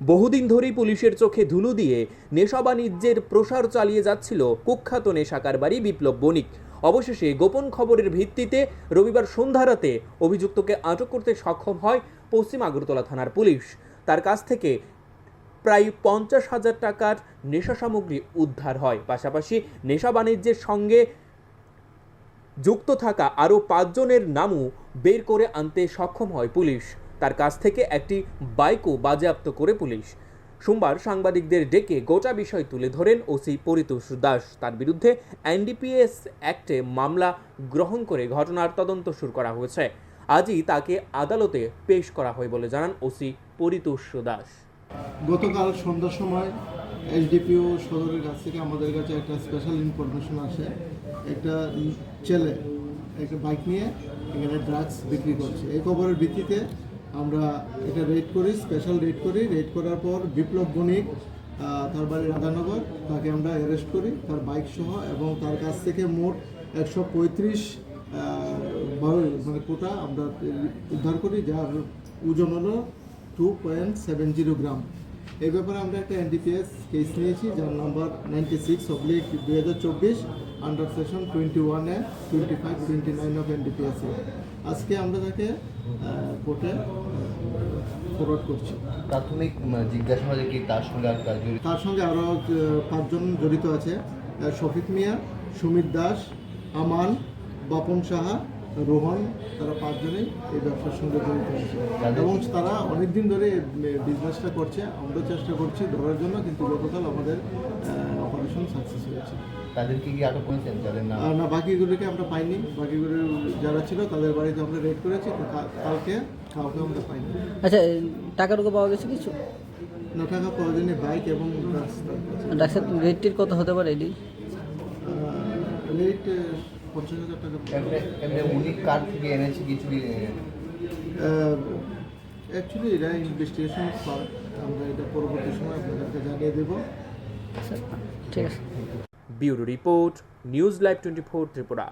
বহুদিন ধরেই পুলিশের চোখে ধুলো দিয়ে নেশা বাণিজ্যের প্রসার চালিয়ে যাচ্ছিল কুখ্যাত নেশাকার বাড়ি বিপ্লব বণিক। অবশেষে গোপন খবরের ভিত্তিতে রবিবার সন্ধ্যা রাতে অভিযুক্তকে আটক করতে সক্ষম হয় পশ্চিম আগরতলা থানার পুলিশ। তার কাছ থেকে প্রায় 50,000 টাকার নেশা সামগ্রী উদ্ধার হয়। পাশাপাশি নেশা বাণিজ্যের সঙ্গে যুক্ত থাকা আরও 5 জনের নামও বের করে আনতে সক্ষম হয় পুলিশ। তার কাছ থেকে একটি বাইকও বাজেয়াপ্ত করে পুলিশ। সোমবার সাংবাদিকদের ডেকে গোটা বিষয় তুলে ধরেন ওসি পরিতোষ দাস। তার বিরুদ্ধে এনডিপিএস অ্যাক্টে মামলা গ্রহণ করে ঘটনার তদন্ত শুরু করা হয়েছে। আজই তাকে আদালতে পেশ করা হয় বলে জানান ওসি পরিতোষ দাস। গতকাল সন্ধ্যার সময় এসডিপিও সদরের কাছ থেকে আমাদের কাছে একটা স্পেশাল ইনফরমেশন আসে, একটা ছেলে একটা বাইক নিয়ে এখানে ড্রাগস বিক্রি করছে। এই খবরের ভিত্তিতে আমরা এটা রেড করি, স্পেশাল রেড করি। রেড করার পর বিপ্লব বণিক, তার বাড়ি রাধানগর, তাকে আমরা অ্যারেস্ট করি তার বাইক সহ, এবং তার কাছ থেকে মোট 135 মানে কোটা আমরা উদ্ধার করি, যার ওজন হলো 2.70 গ্রাম। এই ব্যাপারে আমরা একটা এনডিপিএস কেস নিয়েছি, যার number 96/2024 under section 21A 25-29 of NDPS. আজকে আমরা তাকে কোর্টে ফরওয়ার্ড করছি। প্রাথমিক জিজ্ঞাসাবাদে কি তার সঙ্গে আরও 5 জন জড়িত আছে। শফিক মিয়া, সুমিত দাস, আমান, বাপন সাহা, রোহন, তারা 5 জনেই এই ব্যবসার সঙ্গে জড়িত আছে এবং তারা অনেকদিন ধরে বিজনেসটা করছে। আমরা চেষ্টা করছি ধরার জন্য, কিন্তু গতকাল আমাদের অপারেশন সাকসেস হয়েছে। তাদেরকে কি আটক করেছেন? না, বাকিগুলোকে আমরা পাইনি। বাকিগুলো যারা ছিল তাদের বাড়িতে আমরা রেড করেছি, কাউকে আমরা পাইনি। আচ্ছা, টাকাটুকু পাওয়া গেছে কিছু? না, টাকা পাওয়া যায়নি। বাইক এবং ডাক্তার রেটটির কত হতে পারে? এটি রেট 50,000 টাকা। উনি কার থেকে এনেছে কিছু? অ্যাকচুয়ালি এটা ইনভেস্টিগেশন পার্ট, আমরা এটা পরবর্তী সময় আপনাদেরকে জানিয়ে দেবো। ঠিক আছে। Bureau report, news live 24 Tripura.